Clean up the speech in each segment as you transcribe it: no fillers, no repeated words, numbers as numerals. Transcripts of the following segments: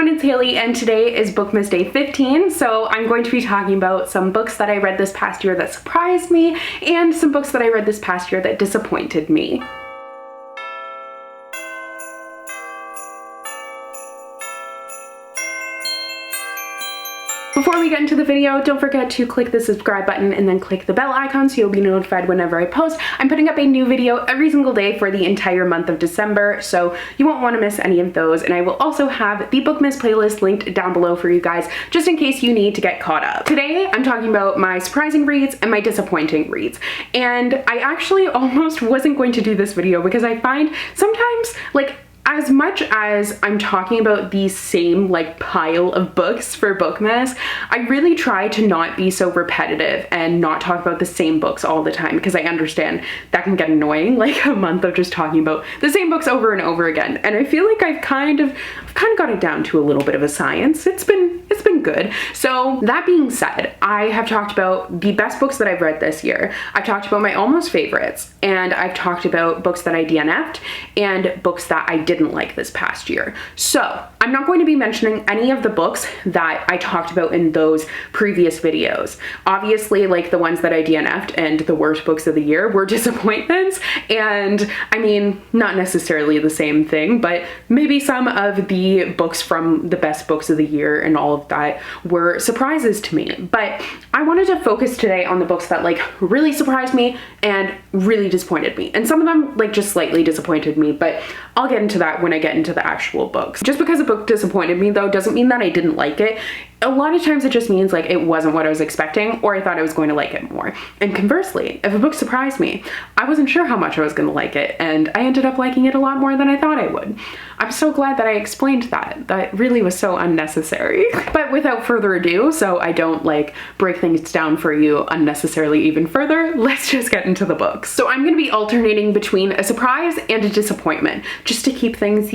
it's Hailey, and today is Bookmas Day 15, so I'm going to be talking about some books that I read this past year that surprised me, and some books that I read this past year that disappointed me. Before we get into the video, don't forget to click the subscribe button and then click the bell icon so you'll be notified whenever I post. I'm putting up a new video every single day for the entire month of December, so you won't want to miss any of those. And I will also have the Bookmas playlist linked down below for you guys, just in case you need to get caught up. Today, I'm talking about my surprising reads and my disappointing reads. And I actually almost wasn't going to do this video because I find sometimes, like, as much as I'm talking about the same pile of books for Bookmas, I really try to not be so repetitive and not talk about the same books all the time, because I understand that can get annoying, like a month of just talking about the same books over and over again. And I feel like I've kind of got it down to a little bit of a science. It's been good. So that being said, I have talked about the best books that I've read this year. I've talked about my almost favorites, and I've talked about books that I DNF'd and books that I didn't like this past year. So I'm not going to be mentioning any of the books that I talked about in those previous videos. Obviously, like the ones that I DNF'd and the worst books of the year were disappointments, and I mean, not necessarily the same thing, but maybe some of the books from the best books of the year and all of that were surprises to me. But I wanted to focus today on the books that really surprised me and really disappointed me. And some of them just slightly disappointed me, but I'll get into that when I get into the actual books. Just because a book disappointed me though doesn't mean that I didn't like it. A lot of times it just means it wasn't what I was expecting, or I thought I was going to like it more. And conversely, if a book surprised me, I wasn't sure how much I was going to like it, and I ended up liking it a lot more than I thought I would. I'm so glad that I explained that. That really was so unnecessary. But without further ado, so I don't break things down for you unnecessarily even further, let's just get into the books. So I'm going to be alternating between a surprise and a disappointment, just to keep things,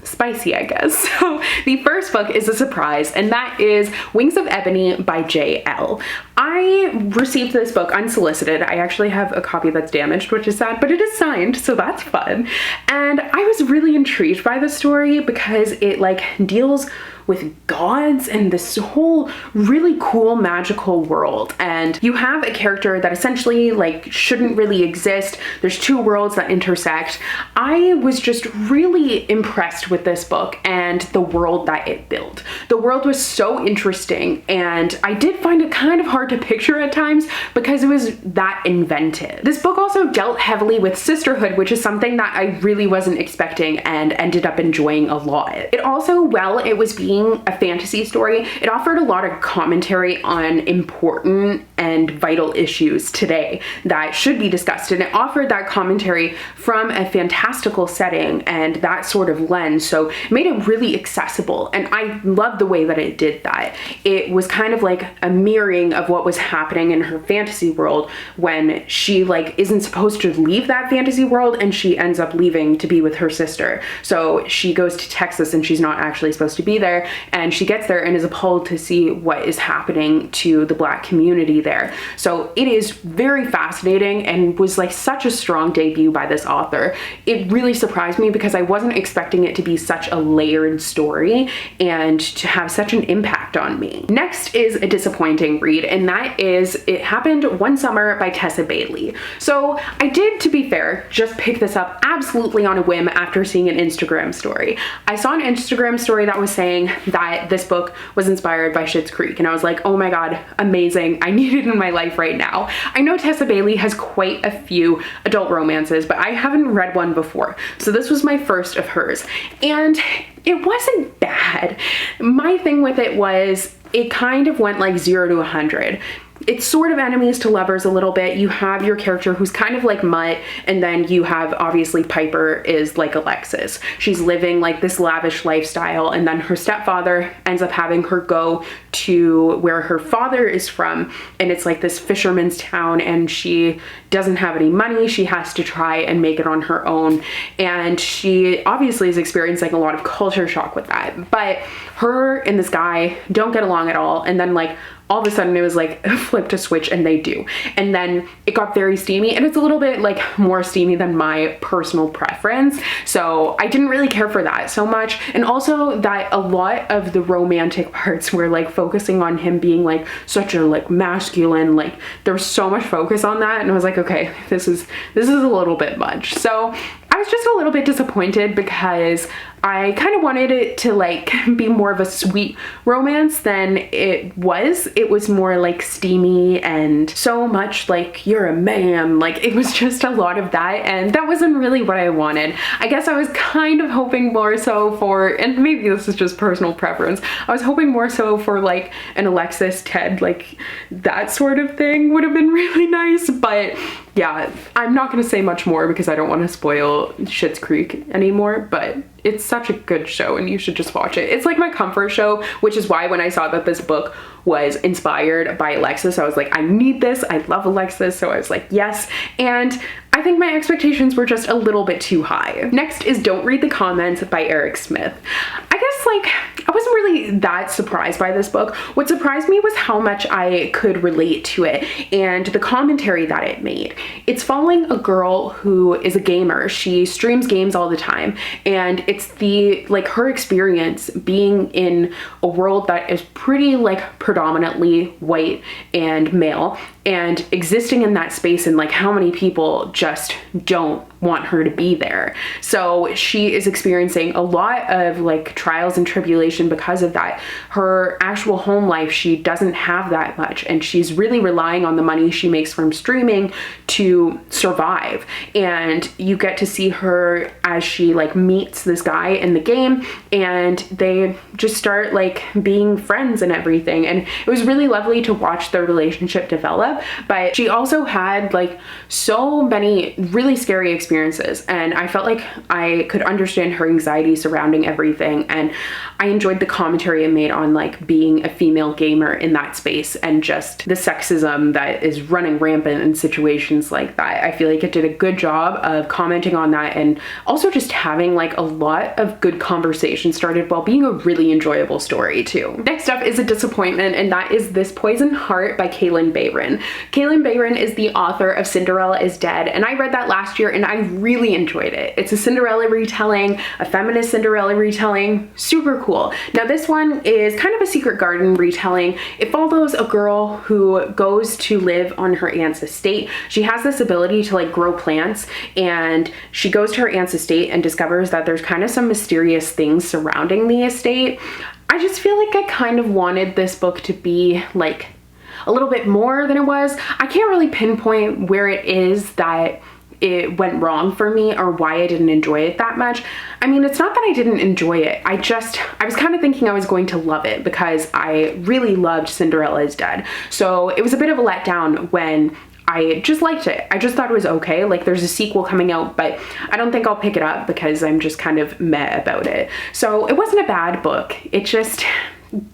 spicy, I guess. So the first book is a surprise, and that is Wings of Ebony by J.L. I received this book unsolicited. I actually have a copy that's damaged, which is sad, but it is signed, so that's fun. And I was really intrigued by the story because it deals with gods and this whole really cool magical world. And you have a character that essentially shouldn't really exist. There's two worlds that intersect. I was just really impressed with this book and the world that it built. The world was so interesting, and I did find it kind of hard to picture at times because it was that inventive. This book also dealt heavily with sisterhood, which is something that I really wasn't expecting and ended up enjoying a lot. It also, while it was being a fantasy story, it offered a lot of commentary on important and vital issues today that should be discussed, and it offered that commentary from a fantastical setting and that sort of lens, so it made it really accessible, and I loved the way that it did that. It was kind of like a mirroring of what was happening in her fantasy world when she isn't supposed to leave that fantasy world, and she ends up leaving to be with her sister. So she goes to Texas and she's not actually supposed to be there, and she gets there and is appalled to see what is happening to the Black community there. So it is very fascinating and was such a strong debut by this author. It really surprised me because I wasn't expecting it to be such a layered story and to have such an impact on me. Next is a disappointing read, and that is It Happened One Summer by Tessa Bailey. So I did, to be fair, just pick this up absolutely on a whim after seeing an Instagram story. I saw an Instagram story that was saying that this book was inspired by Schitt's Creek, and I was like, oh my god, amazing, I need it in my life right now. I know Tessa Bailey has quite a few adult romances, but I haven't read one before, so this was my first of hers, and it wasn't bad. My thing with it was it kind of went 0 to 100. It's sort of enemies to lovers a little bit. You have your character who's kind of like Mutt, and then you have obviously Piper is like Alexis. She's living this lavish lifestyle, and then her stepfather ends up having her go to where her father is from, and it's this fisherman's town, and she doesn't have any money. She has to try and make it on her own, and she obviously is experiencing a lot of culture shock with that. But her and this guy don't get along wrong at all. And then like all of a sudden it was like flipped a switch and they do. And then it got very steamy, and it's a little bit like more steamy than my personal preference. So I didn't really care for that so much. And also that a lot of the romantic parts were like focusing on him being like such a like masculine, like there was so much focus on that. And I was like, okay, this is a little bit much. So I was just a little bit disappointed because I kind of wanted it to like be more of a sweet romance than it was. It was more like steamy and so much like you're a man. Like it was just a lot of that, and that wasn't really what I wanted. I guess I was kind of hoping more so for, and maybe this is just personal preference, I was hoping more so for like an Alexis Ted, like that sort of thing would have been really nice. But yeah, I'm not gonna say much more because I don't want to spoil Schitt's Creek anymore, but it's such a good show and you should just watch it. It's like my comfort show, which is why when I saw that this book was inspired by Alexis, I was like, I need this. I love Alexis. So I was like, yes. And I think my expectations were just a little bit too high. Next is Don't Read the Comments by Eric Smith. I guess like I wasn't really that surprised by this book. What surprised me was how much I could relate to it and the commentary that it made. It's following a girl who is a gamer. She streams games all the time, and it's the like her experience being in a world that is pretty like predominantly white and male, and existing in that space, and like how many people just don't want her to be there. So she is experiencing a lot of like trials and tribulation because of that. Her actual home life, she doesn't have that much, and she's really relying on the money she makes from streaming to survive. And you get to see her as she like meets this guy in the game, and they just start like being friends and everything. And it was really lovely to watch their relationship develop. But she also had like so many really scary experiences, and I felt like I could understand her anxiety surrounding everything. And I enjoyed the commentary it made on like being a female gamer in that space and just the sexism that is running rampant in situations like that. I feel like it did a good job of commenting on that, and also just having like a lot of good conversation started while being a really enjoyable story too. Next up is a disappointment, and that is This Poison Heart by Kaylin Bayron. Kaylin Bayron is the author of Cinderella is Dead, and I read that last year and I really enjoyed it. It's a Cinderella retelling, a feminist Cinderella retelling, super cool. Now this one is kind of a Secret Garden retelling. It follows a girl who goes to live on her aunt's estate. She has this ability to like grow plants, and she goes to her aunt's estate and discovers that there's kind of some mysterious things surrounding the estate. I just feel like I kind of wanted this book to be like a little bit more than it was. I can't really pinpoint where it is that it went wrong for me or why I didn't enjoy it that much. I mean, it's not that I didn't enjoy it. I was kind of thinking I was going to love it because I really loved Cinderella is Dead. So it was a bit of a letdown when I just liked it. I just thought it was okay. Like there's a sequel coming out, but I don't think I'll pick it up because I'm just kind of meh about it. So it wasn't a bad book. It just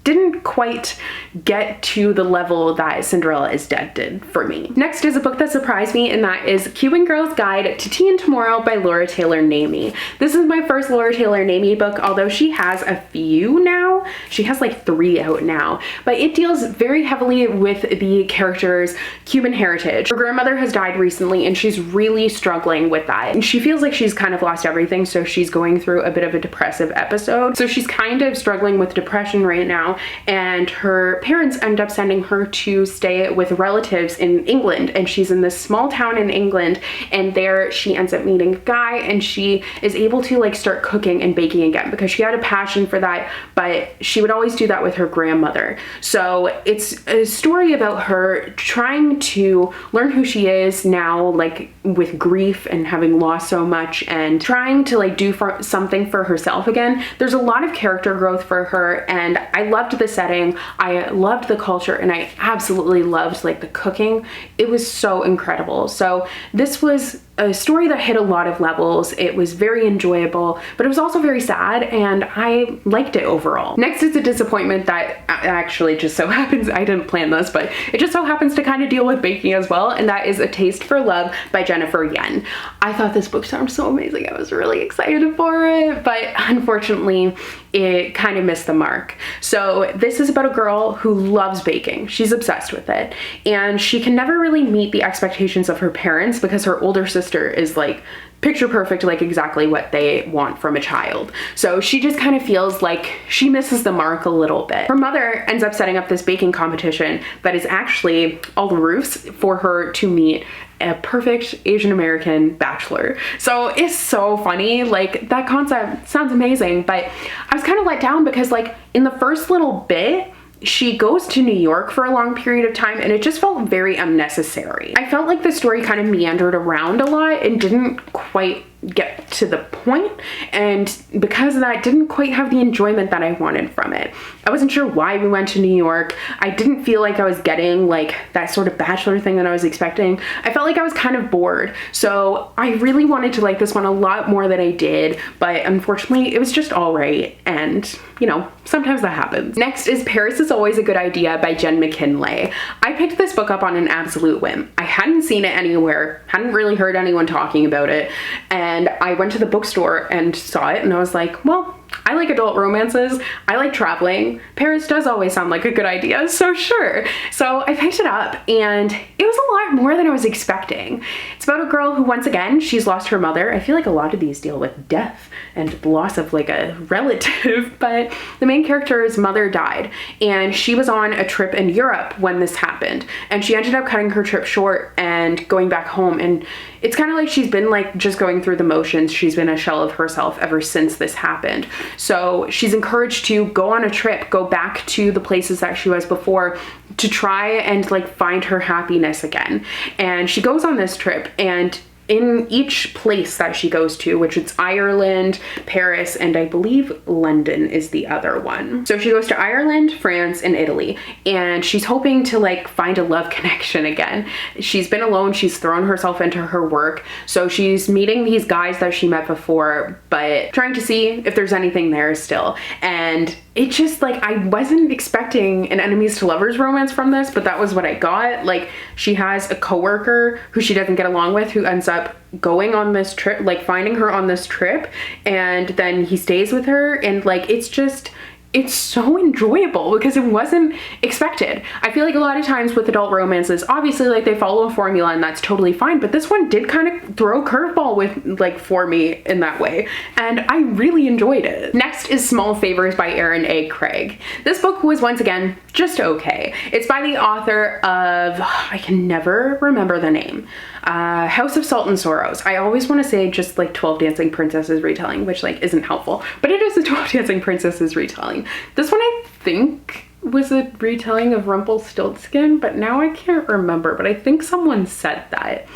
didn't quite get to the level that Cinderella is Dead did for me. Next is a book that surprised me, and that is Cuban Girl's Guide to Tea and Tomorrow by Laura Taylor Namey. This is my first Laura Taylor Namey book, although she has a few now. She has like 3 out now, but it deals very heavily with the character's Cuban heritage. Her grandmother has died recently and she's really struggling with that, and she feels like she's kind of lost everything, so she's going through a bit of a depressive episode. So she's kind of struggling with depression right now, and her parents end up sending her to stay with relatives in England, and she's in this small town in England, and there she ends up meeting a guy, and she is able to like start cooking and baking again because she had a passion for that, but she would always do that with her grandmother. So it's a story about her trying to learn who she is now, like with grief and having lost so much, and trying to like do something for herself again. There's a lot of character growth for her, and I loved the setting, I loved the culture, and I absolutely loved like the cooking. It was so incredible. So this was a story that hit a lot of levels. It was very enjoyable, but it was also very sad, and I liked it overall. Next is a disappointment that actually just so happens, I didn't plan this, but it just so happens to kind of deal with baking as well, and that is A Taste for Love by Jennifer Yen. I thought this book sounded so amazing. I was really excited for it, but unfortunately, it kind of missed the mark. So this is about a girl who loves baking. She's obsessed with it, and she can never really meet the expectations of her parents because her older sister is like picture perfect, like exactly what they want from a child. So she just kind of feels like she misses the mark a little bit. Her mother ends up setting up this baking competition that is actually all the roofs for her to meet a perfect Asian American bachelor. So it's so funny. Like, that concept sounds amazing, but I was kind of let down because like in the first little bit, she goes to New York for a long period of time, and it just felt very unnecessary. I felt like the story kind of meandered around a lot and didn't quite get to the point, and because of that, didn't quite have the enjoyment that I wanted from it. I wasn't sure why we went to New York. I didn't feel like I was getting like that sort of bachelor thing that I was expecting. I felt like I was kind of bored. So I really wanted to like this one a lot more than I did, but unfortunately it was just all right, and you know, sometimes that happens. Next is Paris is Always a Good Idea by Jen McKinley. I picked this book up on an absolute whim. I hadn't seen it anywhere, hadn't really heard anyone talking about it, and I went to the bookstore and saw it, and I was like, well, I like adult romances, I like traveling, Paris does always sound like a good idea, so sure. So I picked it up, and it was a lot more than I was expecting. It's about a girl who, once again, she's lost her mother. I feel like a lot of these deal with death and the loss of like a relative, but the main character's mother died, and she was on a trip in Europe when this happened, and she ended up cutting her trip short and going back home, and it's kind of like she's been like just going through the motions. She's been a shell of herself ever since this happened. So she's encouraged to go on a trip, go back to the places that she was before to try and like find her happiness again. And she goes on this trip, and in each place that she goes to, which is Ireland, Paris, and I believe London is the other one. So she goes to Ireland, France, and Italy, and she's hoping to like find a love connection again. She's been alone, she's thrown herself into her work, so she's meeting these guys that she met before, but trying to see if there's anything there still. And it just like, I wasn't expecting an enemies to lovers romance from this, but that was what I got. Like, she has a coworker who she doesn't get along with, who ends up going on this trip, like finding her on this trip, and then he stays with her, and like it's so enjoyable because it wasn't expected. I feel like a lot of times with adult romances, obviously like they follow a formula and that's totally fine, but this one did kind of throw a curveball with like for me in that way, and I really enjoyed it. Next is Small Favors by Erin A. Craig. This book was once again just okay. It's by the author of, I can never remember the name, House of Salt and Sorrows. I always want to say just like 12 Dancing Princesses retelling, which like isn't helpful, but it is the 12 Dancing Princesses retelling. This one I think was a retelling of Rumpelstiltskin, but now I can't remember, but I think someone said that.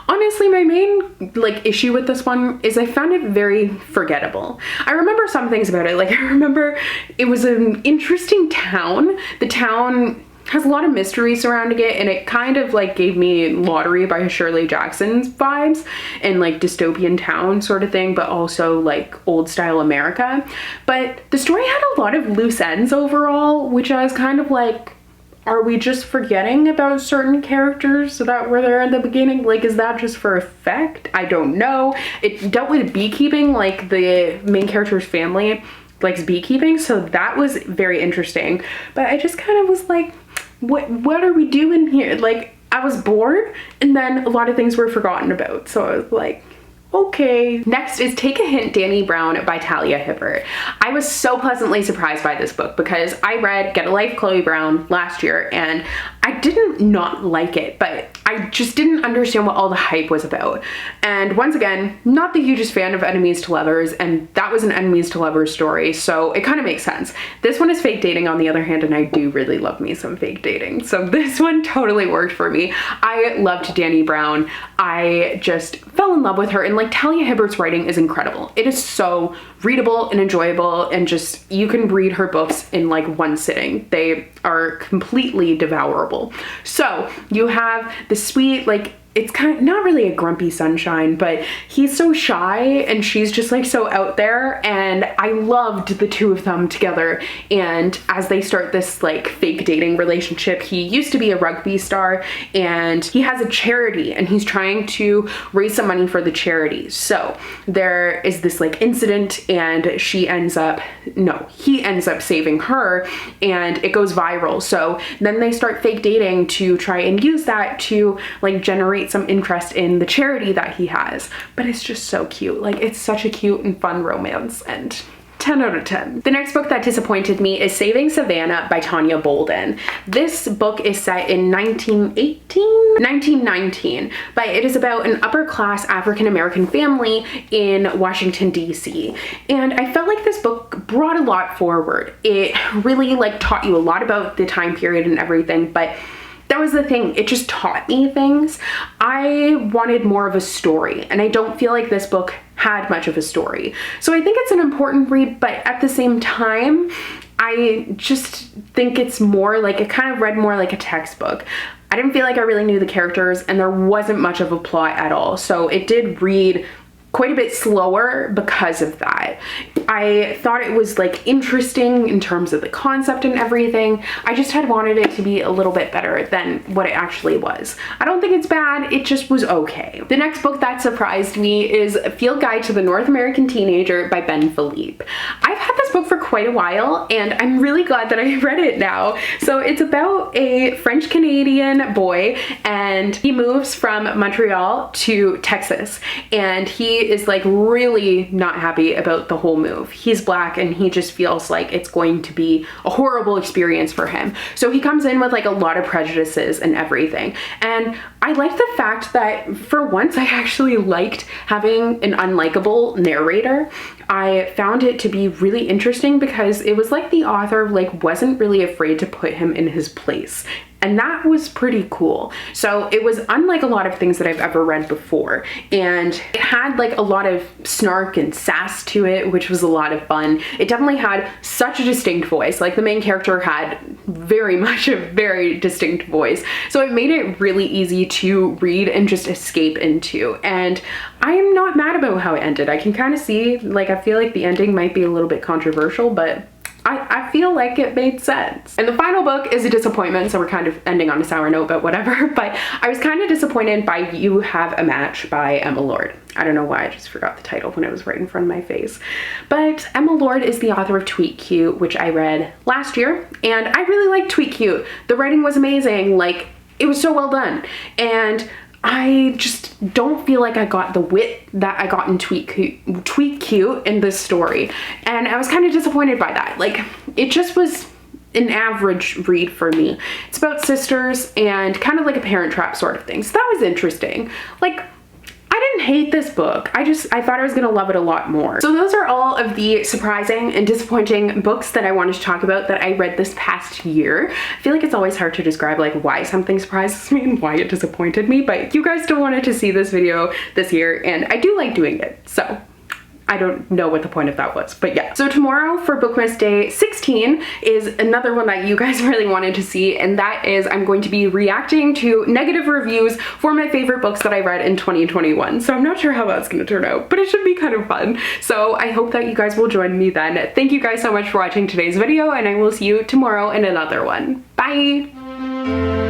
Honestly, my main like issue with this one is I found it very forgettable. I remember some things about it. Like, I remember it was an interesting town. The town has a lot of mystery surrounding it, and it kind of like gave me Lottery by Shirley Jackson's vibes, and like dystopian town sort of thing, but also like old style America. But the story had a lot of loose ends overall, which I was kind of like, are we just forgetting about certain characters that were there in the beginning? Like, is that just for effect? I don't know. It dealt with beekeeping, like the main character's family likes beekeeping, so that was very interesting. But I just kind of was like, what are we doing here? Like, I was bored, and then a lot of things were forgotten about, so I was like, okay. Next is Take a Hint, Dani Brown by Talia Hibbert. I was so pleasantly surprised by this book because I read Get a Life, Chloe Brown last year, and I didn't not like it, but I just didn't understand what all the hype was about. And once again, not the hugest fan of enemies to lovers, and that was an enemies to lovers story, so it kind of makes sense. This one is fake dating on the other hand, and I do really love me some fake dating, so this one totally worked for me. I loved Dani Brown. I just fell in love with her, and like, Talia Hibbert's writing is incredible. It is so readable and enjoyable, and just, you can read her books in like one sitting. They are completely devourable. So you have the sweet, like, it's kind of not really a grumpy sunshine, but he's so shy and she's just like so out there, and I loved the two of them together. And as they start this like fake dating relationship, he used to be a rugby star and he has a charity and he's trying to raise some money for the charity. So there is this like incident and he ends up saving her and it goes viral. So then they start fake dating to try and use that to like generate some interest in the charity that he has. But it's just so cute. Like, it's such a cute and fun romance, and 10 out of 10. The next book that disappointed me is Saving Savannah by Tanya Bolden. This book is set in 1919, but it is about an upper class African-American family in Washington, D.C. And I felt like this book brought a lot forward. It really like taught you a lot about the time period and everything, but that was the thing, it just taught me things. I wanted more of a story, and I don't feel like this book had much of a story. So I think it's an important read, but at the same time, I just think it's more like, it kind of read more like a textbook. I didn't feel like I really knew the characters, and there wasn't much of a plot at all. So it did read quite a bit slower because of that. I thought it was like interesting in terms of the concept and everything. I just had wanted it to be a little bit better than what it actually was. I don't think it's bad, it just was okay. The next book that surprised me is Field Guide to the North American Teenager by Ben Philippe. I've had this book for quite a while and I'm really glad that I read it now. So it's about a French-Canadian boy and he moves from Montreal to Texas, and he is like really not happy about the whole move. He's Black and he just feels like it's going to be a horrible experience for him. So he comes in with like a lot of prejudices and everything. And I like the fact that for once I actually liked having an unlikable narrator. I found it to be really interesting because it was like the author like wasn't really afraid to put him in his place. And that was pretty cool. So it was unlike a lot of things that I've ever read before. And it had like a lot of snark and sass to it, which was a lot of fun. It definitely had such a distinct voice. Like the main character had very much a very distinct voice. So it made it really easy to read and just escape into. And I am not mad about how it ended. I can kind of see, like, I feel like the ending might be a little bit controversial, but I feel like it made sense. And the final book is a disappointment, so we're kind of ending on a sour note, but whatever. But I was kind of disappointed by You Have a Match by Emma Lord. I don't know why, I just forgot the title when it was right in front of my face. But Emma Lord is the author of Tweet Cute, which I read last year, and I really liked Tweet Cute. The writing was amazing, like, it was so well done. And I just don't feel like I got the wit that I got in Tweet Cute in this story. And I was kind of disappointed by that. Like, it just was an average read for me. It's about sisters and kind of like a Parent Trap sort of thing. So that was interesting. Like, I didn't hate this book. I thought I was gonna love it a lot more. So those are all of the surprising and disappointing books that I wanted to talk about that I read this past year. I feel like it's always hard to describe like why something surprises me and why it disappointed me, but you guys still wanted to see this video this year and I do like doing it, so I don't know what the point of that was, but yeah. So tomorrow for Bookmas Day 16 is another one that you guys really wanted to see, and that is I'm going to be reacting to negative reviews for my favorite books that I read in 2021. So I'm not sure how that's gonna turn out, but it should be kind of fun. So I hope that you guys will join me then. Thank you guys so much for watching today's video, and I will see you tomorrow in another one. Bye!